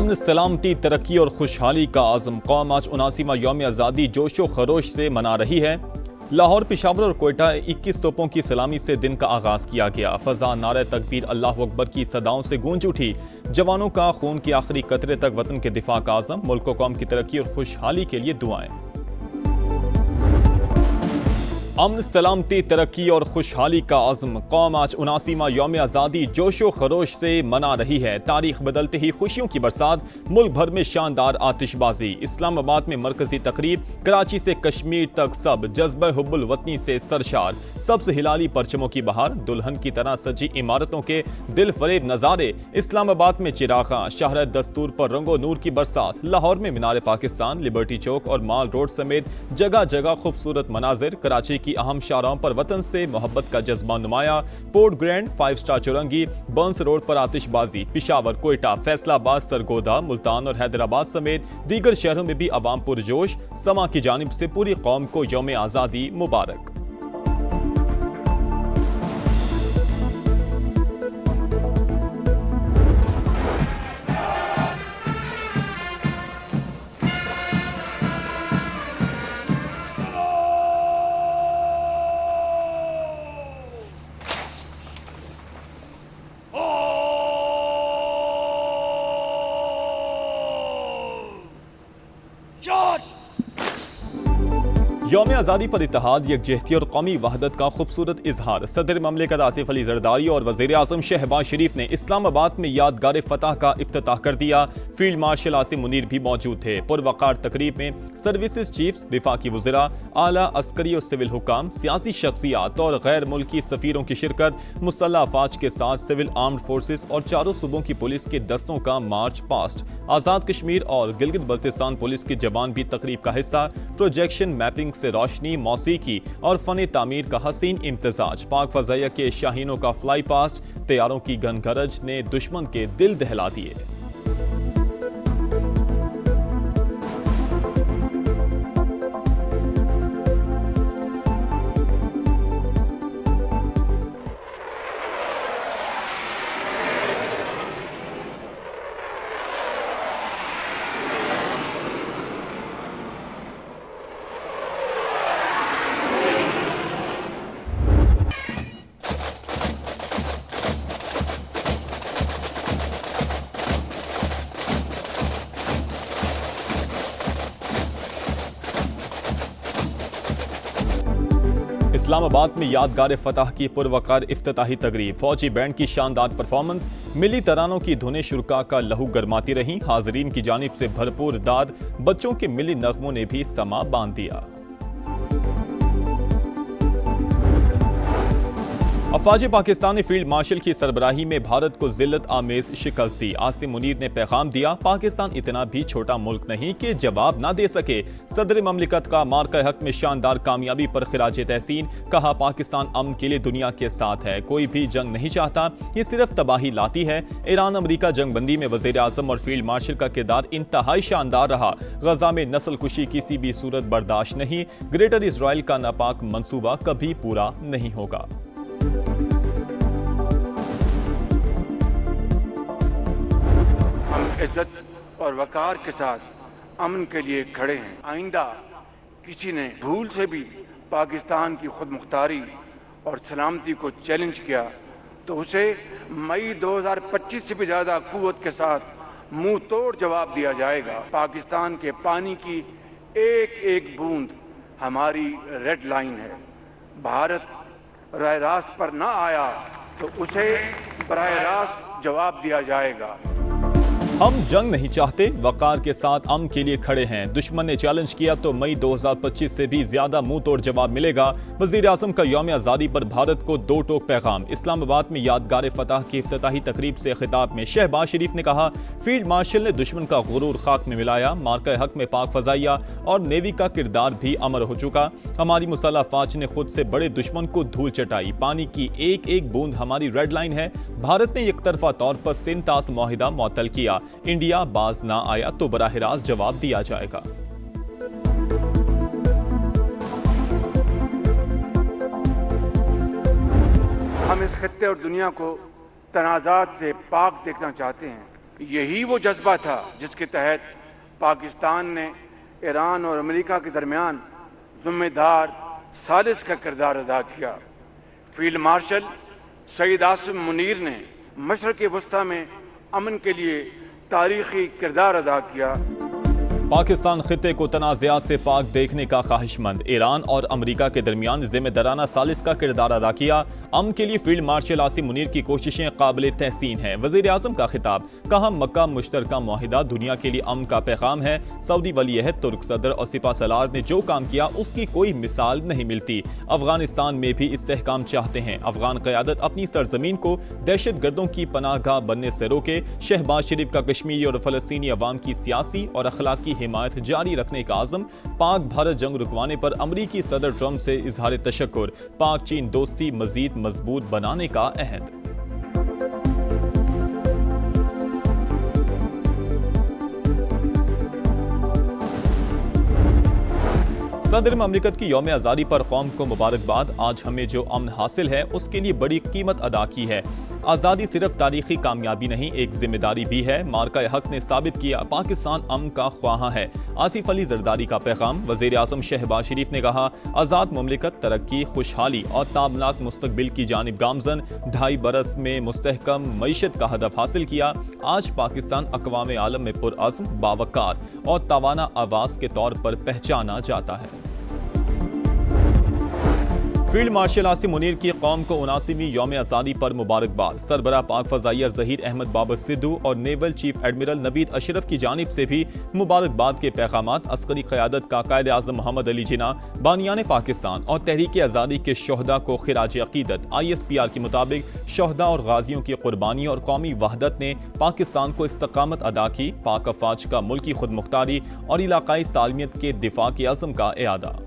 अमन, सलामती, तरक्की और खुशहाली का आज़म। कौम आज 79वां यौम आज़ादी जोशो खरोश से मना रही है। लाहौर, पेशावर और कोयटा 21 तोपों की सलामी से दिन का आगाज किया गया। फजा नारे तकबीर, अल्लाह अकबर की सदाओं से गूंज उठी। जवानों का खून के आखिरी कतरे तक वतन के दिफा का आज़म। मुल्क व कौम की तरक्की और खुशहाली के लिए दुआएं। अमन, सलामती, तरक्की और खुशहाली का आज़म। कौम आज 79वां यौम आज़ादी जोशो खरोश से मना रही है। तारीख बदलते ही खुशियों की बरसात, मुल्क भर में शानदार आतिशबाजी। इस्लामाबाद में मरकजी तकरीब, कराची से कश्मीर तक सब जज्बे हुब्बुल वतनी से सरशार। सबसे हिलाली परचमों की बहार, दुल्हन की तरह सजी इमारतों के दिल फरेब नज़ारे। इस्लामाबाद में चिरागा, शहर दस्तूर पर रंगो नूर की बरसात। लाहौर में मीनार पाकिस्तान, लिबर्टी चौक और माल रोड समेत जगह जगह खूबसूरत मनाजिर। कराची की अहम शाहराहों पर वतन से मोहब्बत का जज्बा नुमाया। पोर्ट ग्रैंड, 5 स्टार चौरंगी, बर्न्स रोड पर आतिशबाजी। पेशावर, कोयटा, फैसलाबाद, सरगोदा, मुल्तान और हैदराबाद समेत दीगर शहरों में भी अवाम पुरजोश। समा की जानिब से पूरी कौम को यौम आज़ादी मुबारक। यौम आज़ादी पर इत्तेहाद, यकजहती और कौमी वहदत का खूबसूरत इजहार। सदर ममलिकत आसिफ अली जरदारी और वज़ीर आज़म शहबाज शरीफ ने इस्लामाबाद में यादगार फतह का इफ्तिताह कर दिया। फील्ड मार्शल आसिम मुनीर भी मौजूद थे। पुरवकार तकरीब में सर्विसेज चीफ्स, विफाकी वज़रा, आला अस्करी और सिविल हुकाम, सियासी शख्सियात और गैर मुल्की सफ़ीरों की शिरकत। मुसल्लह अफवाज के साथ सिविल आर्म्ड फोर्सेस और चारों सूबों की पुलिस के दस्तों का मार्च पास्ट। आज़ाद कश्मीर और गिलगित बल्तिस्तान पुलिस के जवान भी तकरीब का हिस्सा। प्रोजेक्शन, मैपिंग से रोशनी, मौसीकी और फन तामीर का हसीन इम्तजाज। पाक फजाइया के शाहीनों का फ्लाई पास्ट, तैयारों की गनगरज ने दुश्मन के दिल दहला दिए। इस्लामाबाद में यादगार फतह की पुरवकार इफ्तिताही तकरीब। फौजी बैंड की शानदार परफॉर्मेंस, मिली तरानों की धुनें शुरका का लहू गरमाती रहीं। हाजरीन की जानिब से भरपूर दाद, बच्चों के मिली नगमों ने भी समा बांध दिया। अफवाज पाकिस्तान ने फील्ड मार्शल की सरबराही में भारत को जिल्लत आमेज शिकस्त दी। आसिम मुनीर ने पैगाम दिया, पाकिस्तान इतना भी छोटा मुल्क नहीं कि जवाब ना दे सके। सदर ममलिकत का मार्का हक में शानदार कामयाबी पर खिराज तहसीन। कहा, पाकिस्तान अमन के लिए दुनिया के साथ है, कोई भी जंग नहीं चाहता, ये सिर्फ तबाही लाती है। ईरान अमरीका जंगबंदी में वज़ीर आज़म और फील्ड मार्शल का किरदार इंतहाई शानदार रहा। गजा में नस्ल कुशी किसी भी सूरत बर्दाश्त नहीं। ग्रेटर इसराइल का नापाक मंसूबा कभी पूरा नहीं होगा। इज्जत और वकार के साथ अमन के लिए खड़े हैं। आइंदा किसी ने भूल से भी पाकिस्तान की खुद मुख्तारी और सलामती को चैलेंज किया तो उसे मई 2025 से भी ज्यादा कुव्वत के साथ मुंह तोड़ जवाब दिया जाएगा। पाकिस्तान के पानी की एक एक बूंद हमारी रेड लाइन है। भारत राह रास्त पर न आया तो उसे बराह रास्त जवाब दिया जाएगा। हम जंग नहीं चाहते, वकार के साथ अमन के लिए खड़े हैं। दुश्मन ने चैलेंज किया तो मई 2025 से भी ज्यादा मुंह तोड़ जवाब मिलेगा। वज़ीर आज़म का यौम आज़ादी पर भारत को दो टोक पैगाम। इस्लामाबाद में यादगार फतह की इफ्तिताही तकरीब से खिताब में शहबाज शरीफ ने कहा, फील्ड मार्शल ने दुश्मन का गुरूर खाक में मिलाया। मार्का हक में पाक फजाइया और नेवी का किरदार भी अमर हो चुका। हमारी मुसल्लह अफवाज ने खुद से बड़े दुश्मन को धूल चटाई। पानी की एक एक बूंद हमारी रेड लाइन है। भारत ने एक तरफा तौर पर सिंतास मुआहिदा मुअत्तल किया। इंडिया बाज ना आया तो बराह रास्त जवाब दिया जाएगा। हम इस खित्ते और दुनिया को तनाज़ात से पाक देखना चाहते हैं। यही वो जज्बा था जिसके तहत पाकिस्तान ने ईरान और अमेरिका के दरमियान जिम्मेदार सालिस का किरदार अदा किया। फील्ड मार्शल सईद आसिम मुनीर ने मशरक़ वस्ता में अमन के लिए तारीखी किरदार अदा किया। पाकिस्तान खिते को तनाज़ात से पाक देखने का ख्वाहिशमंद, ईरान और अमेरिका के दरमियान जिम्मेदाराना सालिस का किरदार अदा किया। अमन के लिए फील्ड मार्शल आसिम मुनीर की कोशिशें काबिल तहसीन हैं। वज़ीर आज़म का खिताब, कहा मक्का मुश्तरका मुआहिदा दुनिया के लिए अमन का पैगाम है। सऊदी वलीअहद तुर्क सदर और सिपा सलार ने जो काम किया उसकी कोई मिसाल नहीं मिलती। अफगानिस्तान में भी इस्तेहकाम चाहते हैं। अफगान क़यादत अपनी सरजमीन को दहशत गर्दों की पनाहगाह बनने से रोके। शहबाज शरीफ का कश्मीरी और फ़लस्तीनी अवाम की सियासी और अखलाकी हिमायत जारी रखने का आज़म। पाक भारत जंग रुकवाने पर अमरीकी सदर ट्रंप से इजहार तशक्कुर। पाक चीन दोस्ती मजीद मजबूत बनाने का अहद। सदर ममलिकत की यौम आज़ादी पर कौम को मुबारकबाद। आज हमें जो अमन हासिल है उसके लिए बड़ी कीमत अदा की है। आज़ादी सिर्फ तारीखी कामयाबी नहीं, एक जिम्मेदारी भी है। मार्का हक ने साबित किया पाकिस्तान अमन का ख्वाहा है। आसिफ अली जरदारी का पैगाम। वज़ीर आज़म शहबाज शरीफ ने कहा आज़ाद मुमलिकत तरक्की, खुशहाली और ताबनाक मुस्तकबिल की जानिब गामजन। 2.5 बरस में मुस्तहकम मईशत का हदफ हासिल किया। आज पाकिस्तान अक़वाम आलम में पुरअज़्म, बावकार और तवाना आवाज़ के तौर पर पहचाना जाता है। फील्ड मार्शल आसिम मुनीर की कौम को 79वीं यौम आज़ादी पर मुबारकबाद। सरबराह पाक फ़ज़ाइया ज़हीर अहमद बाबर सिद्धू और naval chief admiral Naveed Ashraf की जानिब से भी मुबारकबाद के पैगामात। अस्करी क़यादत का कायद आज़म मोहम्मद अली जिन्ना, बानियान पाकिस्तान और तहरीक आज़ादी के शोहदा को खिराज अक़ीदत। ISPR के मुताबिक शोहदा और गाजियों की कुर्बानी और कौमी वहदत ने पाकिस्तान को इस्तकामत अदा की। पाक अफ़वाज का मुल्की खुद मुख्तारी और इलाकाई सालमियत के दिफा के अज़म का इआदा।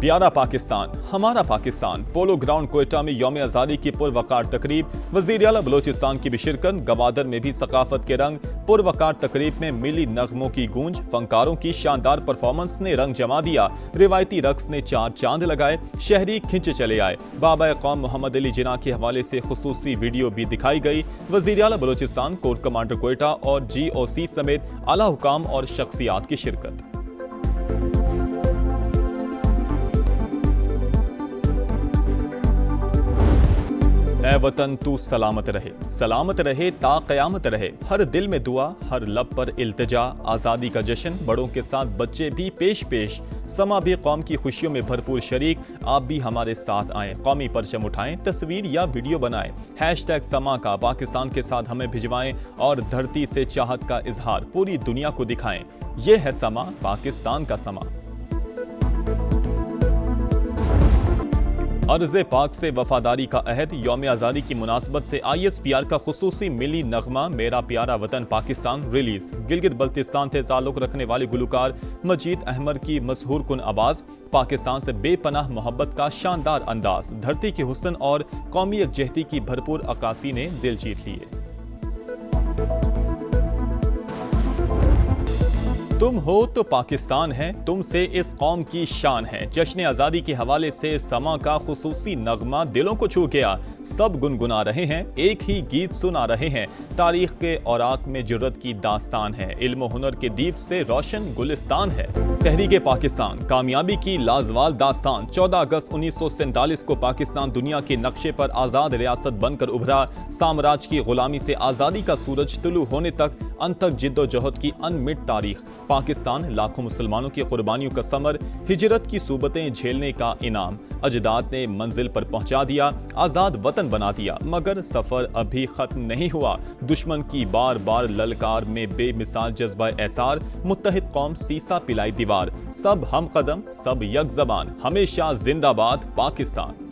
प्यारा पाकिस्तान, हमारा पाकिस्तान। पोलो ग्राउंड कोयटा में यौम आज़ादी की पुरवकार तकरीब। वज़ीर आला बलोचिस्तान की भी शिरकत। गवादर में भी सकाफत के रंग। पुरवकार तकरीब में मिली नगमों की गूंज। फनकारों की शानदार परफॉर्मेंस ने रंग जमा दिया। रिवायती रक्स ने 4 चांद लगाए। शहरी खिंचे चले आए। बाबा कौम मोहम्मद अली जिन्ना के हवाले से खुसूसी वीडियो भी दिखाई गई। वज़ीर आला बलोचिस्तान, कोर कमांडर कोयटा और GOC समेत आला हुकाम और शख्सियात की शिरकत। ऐ वतन तू सलामत रहे ता क़यामत रहे। हर दिल में दुआ, हर लब पर इल्तिजा। आज़ादी का जश्न, बड़ों के साथ बच्चे भी पेश। समा भी कौम की खुशियों में भरपूर शरीक। आप भी हमारे साथ आएं, कौमी परचम उठाएं, तस्वीर या वीडियो बनाएं। #समा का पाकिस्तान के साथ हमें भिजवाएं और धरती से चाहत का इजहार पूरी दुनिया को दिखाएं। ये है समा, पाकिस्तान का समा। अर्ज़े पाक से वफादारी का अहद। यौम आज़ादी की मुनासबत से ISPR का खुसूसी मिली नगमा मेरा प्यारा वतन पाकिस्तान रिलीज। गिलगित बल्तिस्तान से ताल्लुक़ रखने वाले गुलकार मजीद अहमद की मशहूर कुन आवाज़। पाकिस्तान से बेपनाह मोहब्बत का शानदार अंदाज। धरती के हुस्न और कौमी यकजहती की भरपूर अक्कासी ने दिल जीत लिए। तुम हो तो पाकिस्तान है, तुमसे इस कौम की शान है। जश्न आज़ादी के हवाले से समा का खुसूसी नगमा दिलों को छू गया। सब गुनगुना रहे हैं, एक ही गीत सुना रहे हैं। तारीख के औराक में जुर्रत की दास्तान है। इल्म हुनर के दीप से रोशन गुलिस्तान है। तहरीक पाकिस्तान, कामयाबी की लाजवाल दास्तान। 14 अगस्त 1947 को पाकिस्तान दुनिया के नक्शे पर आज़ाद रियासत बनकर उभरा। साम्राज्य की गुलामी से आज़ादी का सूरज तुलू होने तक अनथक जिद्दोजहद की अनमिट तारीख। पाकिस्तान लाखों मुसलमानों की कुर्बानियों का समर, हिजरत की सूबतें झेलने का इनाम। अजदाद ने मंजिल पर पहुंचा दिया, आज़ाद वतन बना दिया। मगर सफ़र अभी खत्म नहीं हुआ। दुश्मन की बार बार ललकार में बेमिसाल जज्बा एसार। मुत्तहिद कौम सीसा पिलाई दीवार। सब हम कदम, सब यक ज़बान। हमेशा जिंदाबाद पाकिस्तान।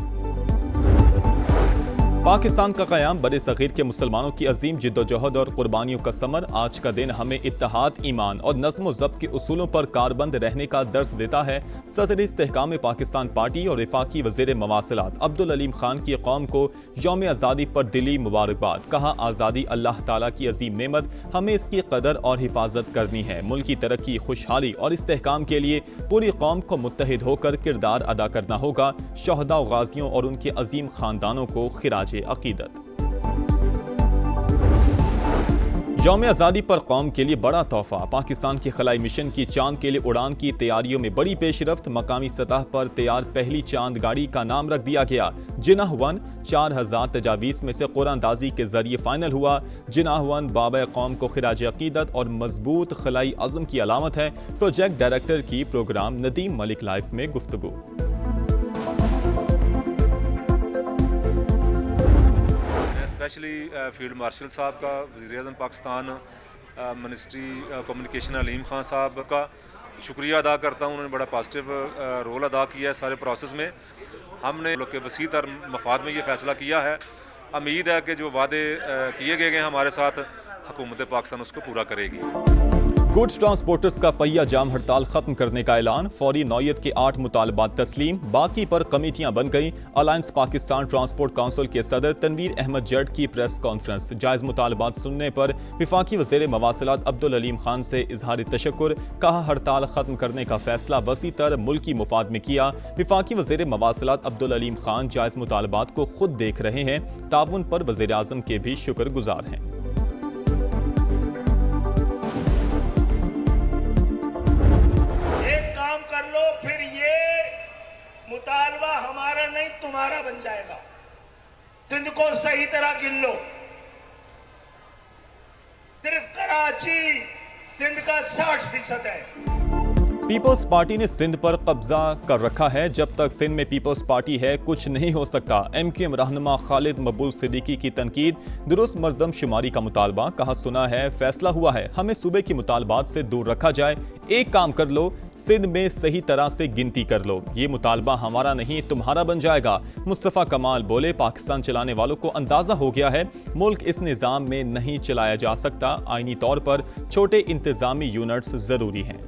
पाकिस्तान का क़याम बड़े सग़ीर के मुसलमानों की अजीम जिद्दोजहद और कुर्बानियों का समर। आज का दिन हमें इत्तेहाद, ईमान और नज़्म ज़ब्त के उसूलों पर कारबंद रहने का दर्स देता है। सदर इस्तेहकाम पाकिस्तान पार्टी और वफाकी वज़ीर मवासिलात अब्दुल अलीम खान की कौम को यौम आज़ादी पर दिली मुबारकबाद। कहा, आज़ादी अल्लाह ताला की अजीम नेमत, हमें इसकी कदर और हिफाजत करनी है। मुल्क की तरक्की, खुशहाली और इस्तेहकाम के लिए पूरी कौम को मुत्तहिद होकर किरदार अदा करना होगा। शहदा गाजियों और उनके अजीम खानदानों को खिराज अकीदत। यौम आज़ादी पर कौम के लिए बड़ा तोहफा। पाकिस्तान के खलाई मिशन की चांद के लिए उड़ान की तैयारियों में बड़ी पेशरफ्त। मकामी सतह पर तैयार पहली चांद गाड़ी का नाम रख दिया गया जिनाह 1। 4000 तजावीज़ में से कुरानदाजी के जरिए फाइनल हुआ। जिनाह 1 बाबा कौम को खिराज अकीदत और मजबूत खलाई अज़म की अलामत है। प्रोजेक्ट डायरेक्टर की प्रोग्राम नदीम मलिक लाइफ में गुफ्तगू। स्पेशली फील्ड मार्शल साहब का, वज़ीर आज़म पाकिस्तान, मिनिस्ट्री कम्युनिकेशन अलीम खान साहब का शुक्रिया अदा करता हूँ। उन्होंने बड़ा पॉजिटिव रोल अदा किया है सारे प्रोसेस में। हमने लोग के वसी तर मफाद में ये फ़ैसला किया है। उम्मीद है कि जो वादे किए गए हैं हमारे साथ, हुकूमत पाकिस्तान उसको पूरा करेगी। गुड्स ट्रांसपोर्टर्स का पहिया जाम हड़ताल खत्म करने का ऐलान। फौरी नौयत के 8 मुतालबात तस्लीम, बाकी पर कमेटियां बन गई। अलायंस पाकिस्तान ट्रांसपोर्ट काउंसिल के सदर तनवीर अहमद जट की प्रेस कॉन्फ्रेंस। जायज मुतालबात सुनने पर वफाकी वज़ीर मवासिलात अब्दुल अलीम खान से इजहार तशक्कुर। कहा, हड़ताल खत्म करने का फैसला वसी तर मुल्की मुफाद में किया। वफाकी वज़ीर मवासिलात अब्दुल अलीम खान जायज मुतालबात को खुद देख रहे हैं। ताउन पर वज़ीर आज़म के भी शुक्रगुजार हैं। मुतालबा हमारा नहीं तुम्हारा बन जाएगा। सिंध को सही तरह गिन लो। सिर्फ कराची सिंध का 60% है। पीपल्स पार्टी ने सिंध पर कब्जा कर रखा है। जब तक सिंध में पीपल्स पार्टी है कुछ नहीं हो सकता। MQM रहनुमा खालिद मकबूल सिद्दीकी की तनकीद। दुरुस्त मर्दमशुमारी का मुतालबा। कहा, सुना है, फैसला हुआ है, हमें सूबे की मुतालबात से दूर रखा जाए। एक काम कर लो, सिंध में सही तरह से गिनती कर लो। ये मुतालबा हमारा नहीं तुम्हारा बन जाएगा। मुस्तफ़ा कमाल बोले, पाकिस्तान चलाने वालों को अंदाजा हो गया है मुल्क इस निज़ाम में नहीं चलाया जा सकता। आईनी तौर पर छोटे इंतजामी यूनिट्स जरूरी हैं।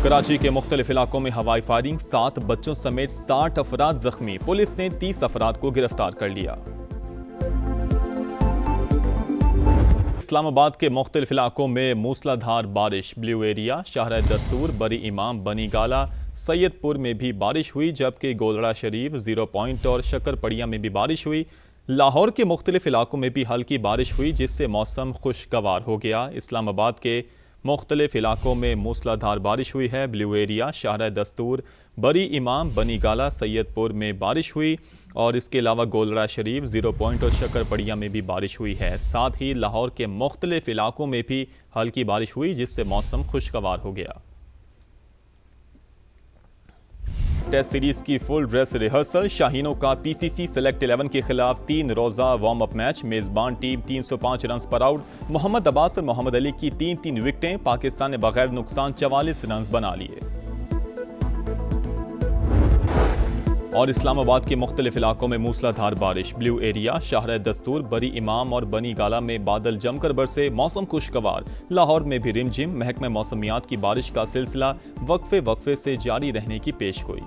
कराची के मुख्तलिफ इलाकों में हवाई फायरिंग, 7 बच्चों समेत 60 अफराद जख्मी। पुलिस ने 30 अफराद को गिरफ्तार कर लिया। इस्लामाबाद के मुख्तलिफ इलाकों में मूसलाधार बारिश। ब्लू एरिया, शाहरा दस्तूर, बरी इमाम, बनी गाला, सैयदपुर में भी बारिश हुई, जबकि गोलड़ा शरीफ, 0 पॉइंट और शक्करपड़िया में भी बारिश हुई। लाहौर के मुख्तलिफ इलाकों में भी हल्की बारिश हुई, जिससे मौसम खुशगवार हो गया। इस्लामाबाद के मुख्तलिफ इलाकों में मूसलाधार बारिश हुई है। ब्लू एरिया, शाहरा दस्तूर, बरी इमाम, बनी गाला, सैयदपुर में बारिश हुई और इसके अलावा गोलड़ा शरीफ, 0 पॉइंट और शक्करपड़िया में भी बारिश हुई है। साथ ही लाहौर के मुख्तलिफ इलाकों में भी हल्की बारिश हुई, जिससे मौसम खुशगवार हो गया। टेस्ट सीरीज की फुल ड्रेस रिहर्सल। शाहीनों का PCC सेलेक्ट 11 के खिलाफ 3 रोजा वार्म अप मैच। मेजबान टीम 305 रन पर आउट। मोहम्मद अब्बास और मोहम्मद अली की 3-3 विकेटें। पाकिस्तान ने बगैर नुकसान 44 रन बना लिए। और इस्लामाबाद के मुख्तलिफ इलाकों में मूसलाधार बारिश। ब्लू एरिया, शाहरा दस्तूर, बरी इमाम और बनी गाला में बादल जमकर बरसे, मौसम खुशगवार। लाहौर में भी रिमझिम। महकमे मौसमियात की बारिश का सिलसिला वक्फे वक्फे से जारी रहने की पेशगोई।